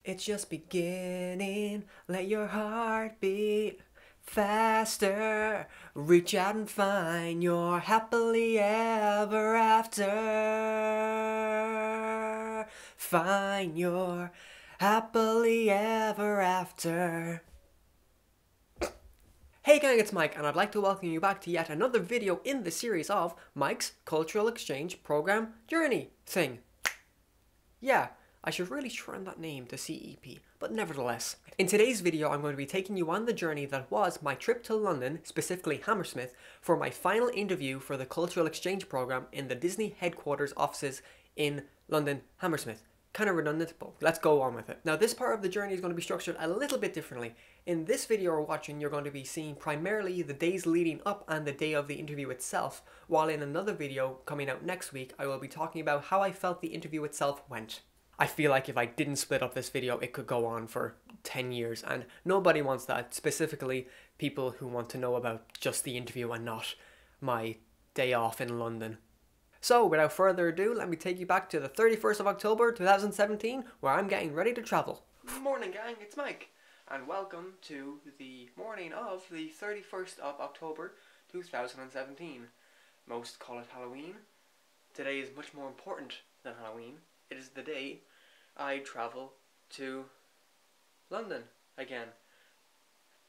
It's just beginning, let your heart beat faster. Reach out and find your happily ever after. Find your happily ever after. Hey gang, it's Mike, and I'd like to welcome you back to yet another video in the series of Mike's Cultural Exchange Program Journey thing. Yeah, I should really shorten that name to CEP, but nevertheless. In today's video, I'm going to be taking you on the journey that was my trip to London, specifically Hammersmith, for my final interview for the Cultural Exchange Program in the Disney headquarters offices in London, Hammersmith. Kind of redundant, but let's go on with it. Now, this part of the journey is going to be structured a little bit differently. In this video you're watching, you're going to be seeing primarily the days leading up and the day of the interview itself, while in another video coming out next week, I will be talking about how I felt the interview itself went. I feel like if I didn't split up this video, it could go on for 10 years, and nobody wants that, specifically people who want to know about just the interview and not my day off in London. So, without further ado, let me take you back to the 31st of October 2017, where I'm getting ready to travel. Morning gang, it's Mike, and welcome to the morning of the 31st of October 2017. Most call it Halloween. Today is much more important than Halloween. It is the day I travel to London again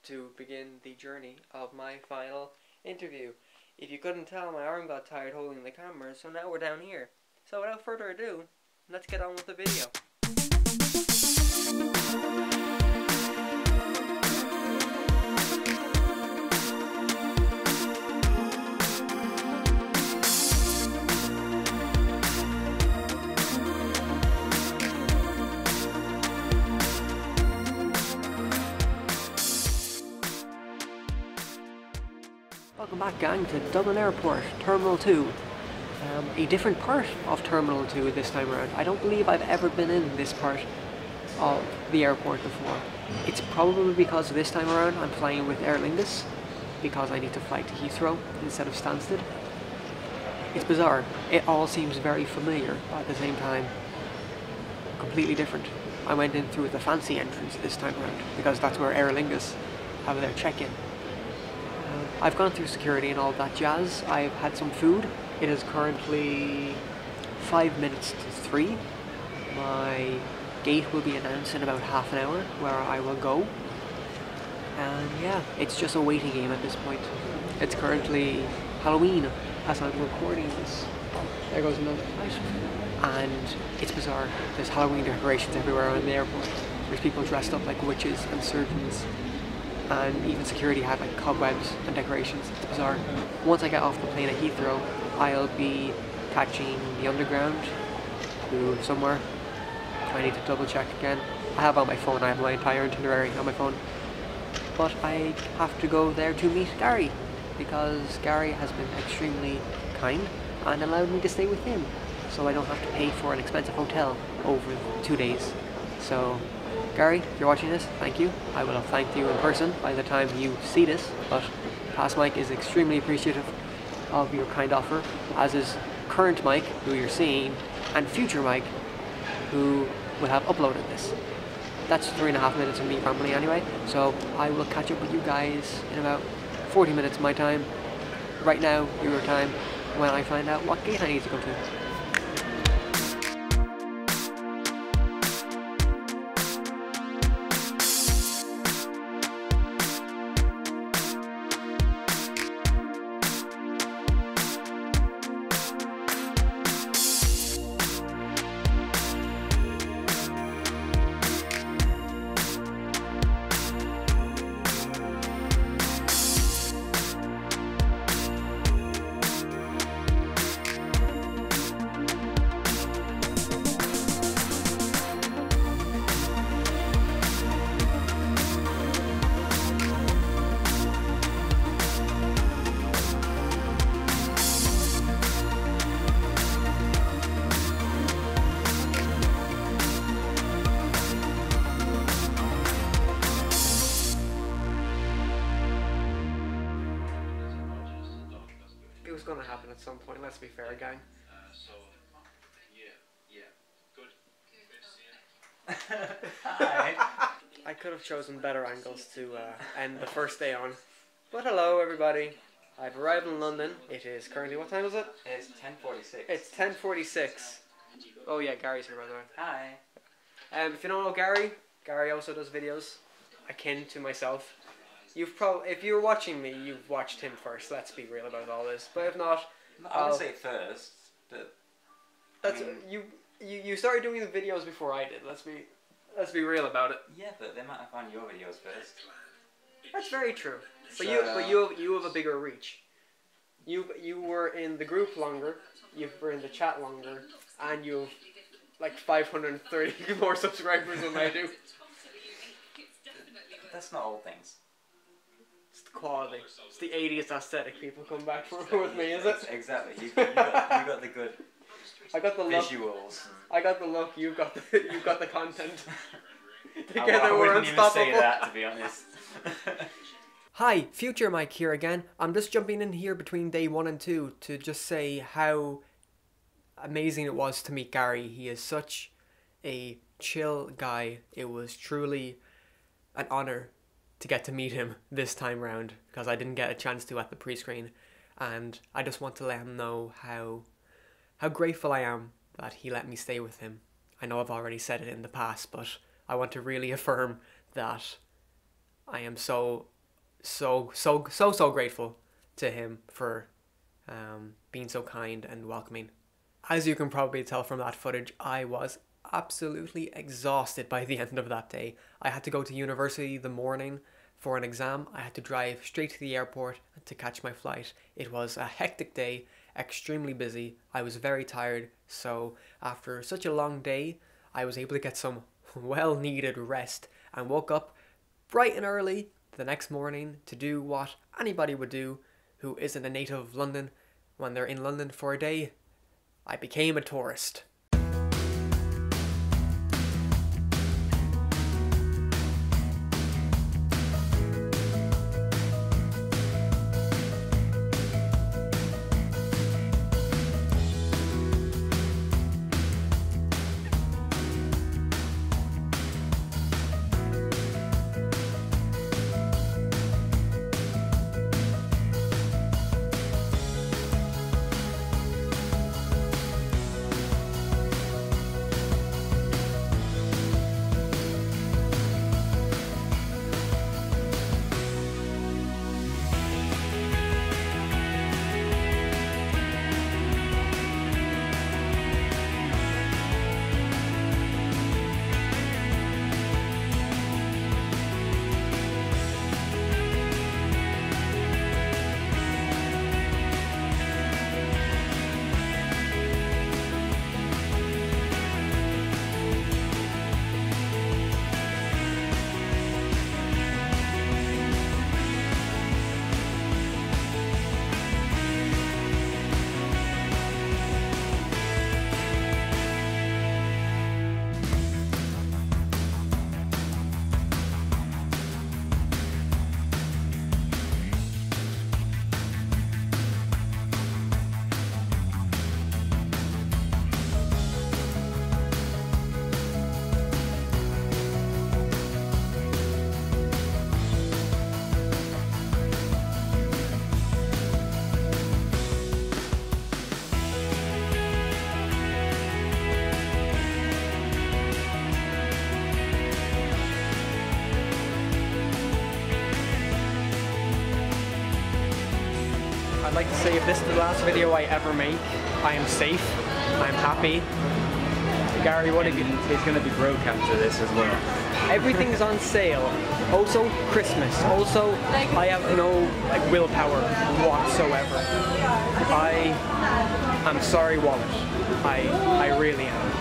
to begin the journey of my final interview. If you couldn't tell, my arm got tired holding the camera, so now we're down here. So without further ado, let's get on with the video. Welcome back gang to Dublin Airport, Terminal 2. A different part of Terminal 2 this time around. I don't believe I've ever been in this part of the airport before. It's probably because this time around I'm flying with Aer Lingus, because I need to fly to Heathrow instead of Stansted. It's bizarre. It all seems very familiar, but at the same time, completely different. I went in through the fancy entrance this time around, because that's where Aer Lingus have their check-in. I've gone through security and all that jazz. I've had some food. It is currently 5 minutes to 3. My gate will be announced in about half an hour where I will go. And yeah, it's just a waiting game at this point. It's currently Halloween as I'm recording this. There goes another flight. And it's bizarre. There's Halloween decorations everywhere around the airport. There's people dressed up like witches and surgeons. And even security had like cobwebs and decorations. It's bizarre. Once I get off the plane at Heathrow, I'll be catching the underground to somewhere. I need to double check again. I have on my phone, I have my entire itinerary on my phone. But I have to go there to meet Gary, because Gary has been extremely kind and allowed me to stay with him, so I don't have to pay for an expensive hotel over 2 days. So Gary, if you're watching this, thank you. I will have thanked you in person by the time you see this, but past Mike is extremely appreciative of your kind offer, as is current Mike, who you're seeing, and future Mike, who will have uploaded this. That's 3.5 minutes of me rambling anyway, so I will catch up with you guys in about 40 minutes my time. Right now, your time, when I find out what gate I need to go to. Gonna happen at some point, let's be fair, gang. Hi. could have chosen better angles to end the first day on. But hello everybody. I've arrived in London. It is currently, what time is it? It's 10:46. It's 10:46. Oh yeah, Gary's here by the way. Hi. If you don't know Gary, Gary also does videos akin to myself. If you're watching me, you've watched him first. Let's be real about all this. But if not, I would say first, but that's you started doing the videos before I did. Let's be real about it. Yeah, but they might have found your videos first. That's very true. But So, you have a bigger reach. You were in the group longer. You were in the chat longer, and you've like 530 more subscribers than I do. That's not all things. It's the quality. It's the 80s aesthetic people come back for with me, is it? Exactly. You got the good. I got the visuals. I got the look. You've got the content. Together I we're unstoppable. Even say that, to be honest. Hi, Future Mike here again. I'm just jumping in here between day 1 and 2 to just say how amazing it was to meet Gary. He is such a chill guy. It was truly an honor to get to meet him this time round because I didn't get a chance to at the pre-screen, and I just want to let him know how grateful I am that he let me stay with him. I know I've already said it in the past, but I want to really affirm that I am so grateful to him for being so kind and welcoming. As you can probably tell from that footage, I was absolutely exhausted by the end of that day. I had to go to university the morning for an exam. I had to drive straight to the airport to catch my flight. It was a hectic day, extremely busy. I was very tired, so after such a long day, I was able to get some well-needed rest and woke up bright and early the next morning to do what anybody would do who isn't a native of London when they're in London for a day. I became a tourist. I'd like to say if this is the last video I ever make, I am safe, I'm happy. Gary, what have you... It's going to be broke after this as well. Everything's on sale. Also Christmas. Also, I have no willpower whatsoever. I'm sorry, Wallet. I really am.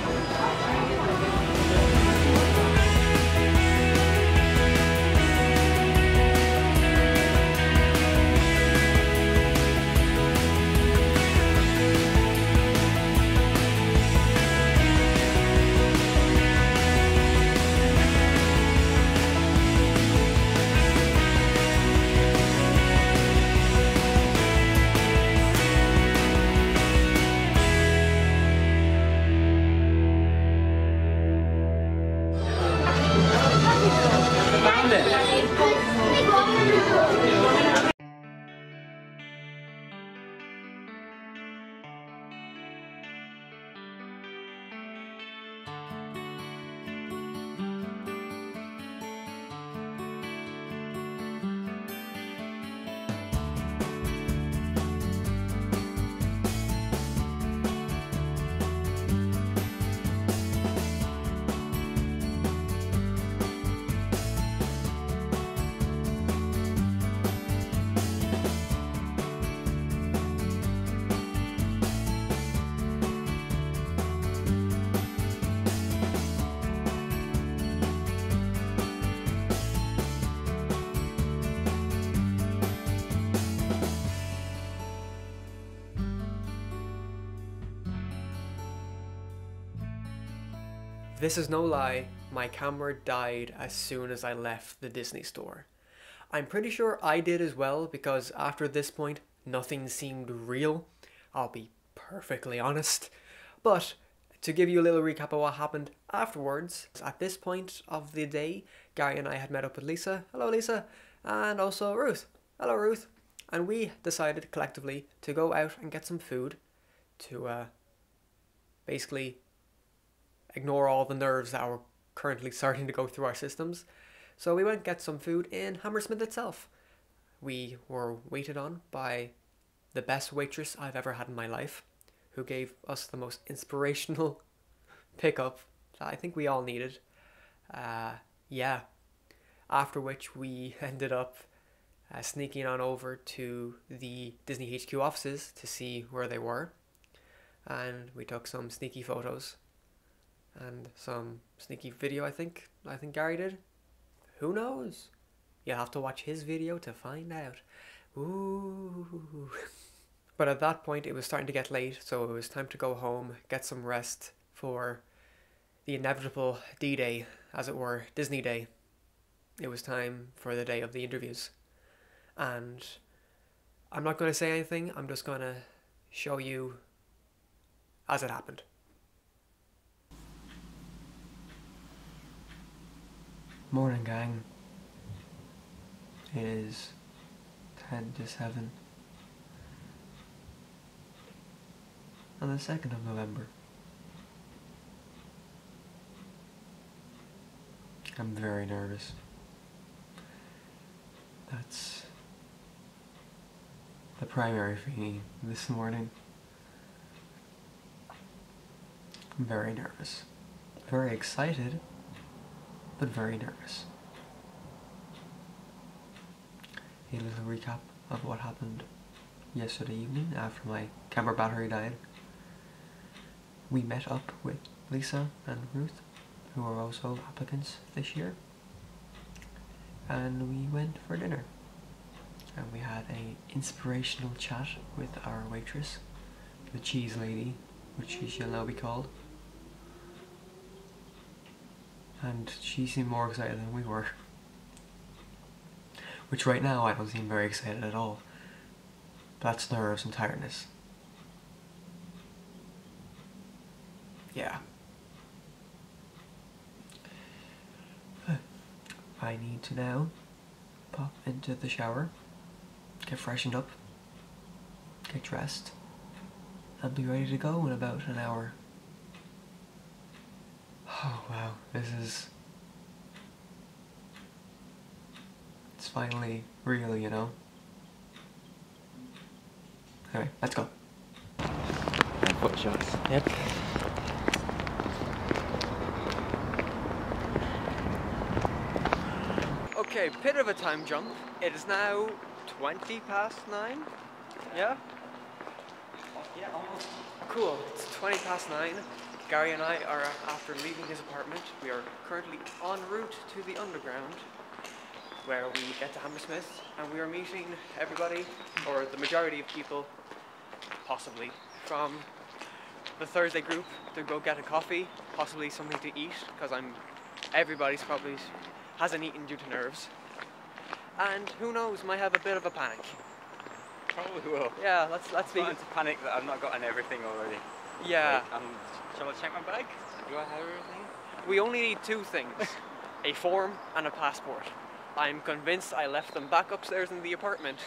This is no lie, my camera died as soon as I left the Disney store. I'm pretty sure I did as well, because after this point nothing seemed real, I'll be perfectly honest. But to give you a little recap of what happened afterwards, at this point of the day, Gary and I had met up with Lisa, hello Lisa, and also Ruth, hello Ruth, and we decided collectively to go out and get some food to basically ignore all the nerves that were currently starting to go through our systems. So we went and get some food in Hammersmith itself. We were waited on by the best waitress I've ever had in my life, who gave us the most inspirational pickup that I think we all needed. Yeah. After which we ended up sneaking on over to the Disney HQ offices to see where they were. And we took some sneaky photos and some sneaky video, I think Gary did. Who knows? You'll have to watch his video to find out. Ooh. But at that point it was starting to get late, so it was time to go home, get some rest for the inevitable D-Day, as it were, Disney Day. It was time for the day of the interviews. And I'm not going to say anything, I'm just going to show you as it happened. Morning, gang. It is 10 to 7 on the 2nd of November. I'm very nervous. That's the primary for me this morning. I'm very nervous. Very excited, but very nervous. A little recap of what happened yesterday evening after my camera battery died. We met up with Lisa and Ruth, who are also applicants this year, and we went for dinner. And we had an inspirational chat with our waitress, the cheese lady, which she shall now be called. And she seemed more excited than we were. Which right now I don't seem very excited at all. That's nerves and tiredness. Yeah. I need to now pop into the shower, get freshened up, get dressed, and be ready to go in about an hour. Oh wow, it's finally real, you know? Anyway, let's go. Foot shots. Yep. Okay, bit of a time jump. It is now 20 past 9. Yeah? Yeah, almost. Cool, it's 20 past 9. Gary and I are, after leaving his apartment, we are currently en route to the underground, where we get to Hammersmith, and we are meeting everybody, or the majority of people, possibly, from the Thursday group to go get a coffee, possibly something to eat, because everybody's probably hasn't eaten due to nerves. And who knows, might have a bit of a panic. Probably will. Yeah, let's be. I'm starting to panic that I've not gotten everything already. Yeah. Shall I check my bag? Do I have everything? We only need two things, a form and a passport. I'm convinced I left them back upstairs in the apartment,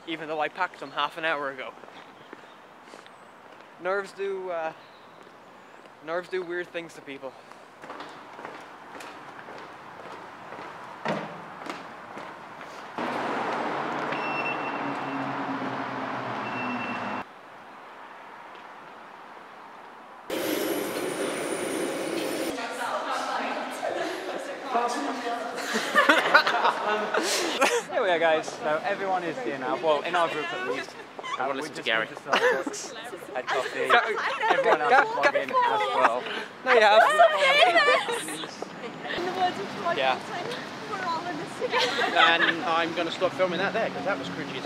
even though I packed them half an hour ago. Nerves do weird things to people. Here we are, guys. So everyone is here now. Well, in our group at least. I want to listen to Gary. Had coffee. Everyone else is logged in as well. No, you have. In the words of Troy Yeah. Bolton, we're all in this together. And I'm going to stop filming that there because that was cringy.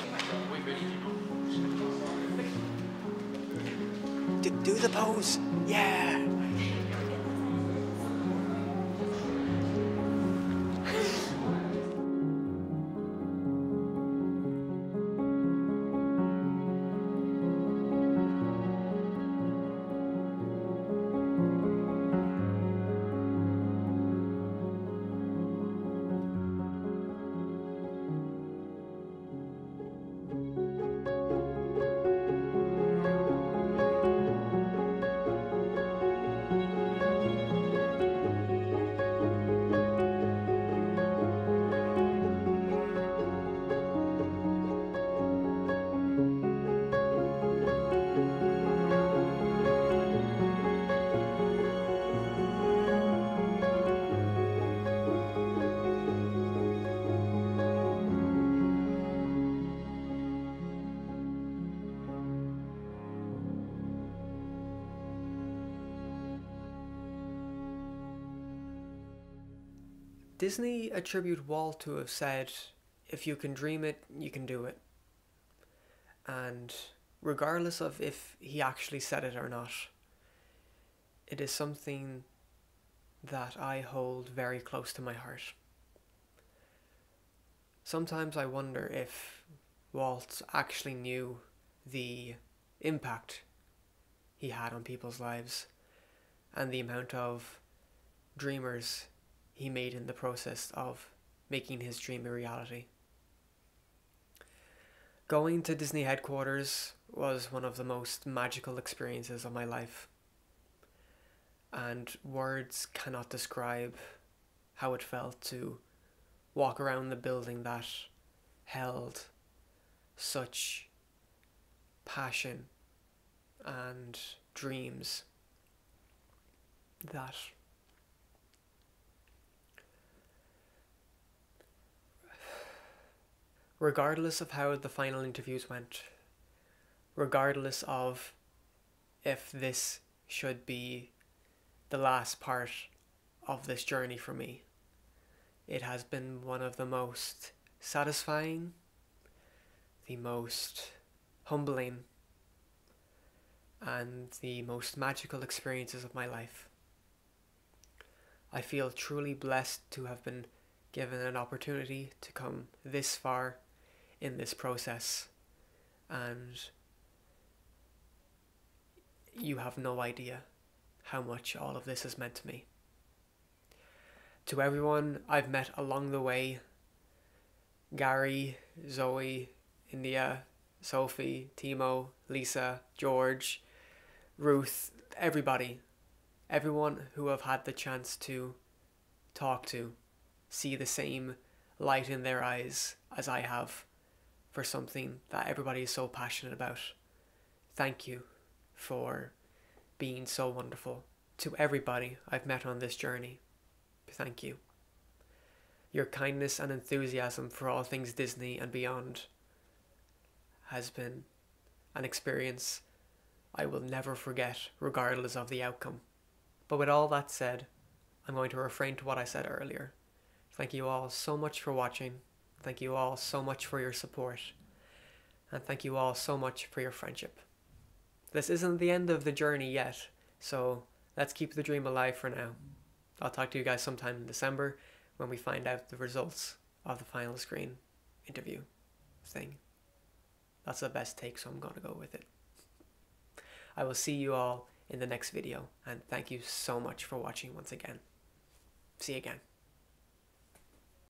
Do the pose. Yeah. Disney attribute Walt to have said, if you can dream it, you can do it. And regardless of if he actually said it or not, it is something that I hold very close to my heart. Sometimes I wonder if Walt actually knew the impact he had on people's lives and the amount of dreamers he made in the process of making his dream a reality. Going to Disney headquarters was one of the most magical experiences of my life, and words cannot describe how it felt to walk around the building that held such passion and dreams that regardless of how the final interviews went, regardless of if this should be the last part of this journey for me, it has been one of the most satisfying, the most humbling, and the most magical experiences of my life. I feel truly blessed to have been given an opportunity to come this far in this process, and you have no idea how much all of this has meant to me. To everyone I've met along the way, Gary, Zoe, India, Sophie, Timo, Lisa, George, Ruth, everyone who I've had the chance to talk to, see the same light in their eyes as I have for something that everybody is so passionate about. Thank you for being so wonderful. To everybody I've met on this journey, thank you. Your kindness and enthusiasm for all things Disney and beyond has been an experience I will never forget, regardless of the outcome. But with all that said, I'm going to refrain to what I said earlier. Thank you all so much for watching. Thank you all so much for your support. And thank you all so much for your friendship. This isn't the end of the journey yet, so let's keep the dream alive for now. I'll talk to you guys sometime in December when we find out the results of the final screen interview thing. That's the best take, so I'm going to go with it. I will see you all in the next video, and thank you so much for watching once again. See you again.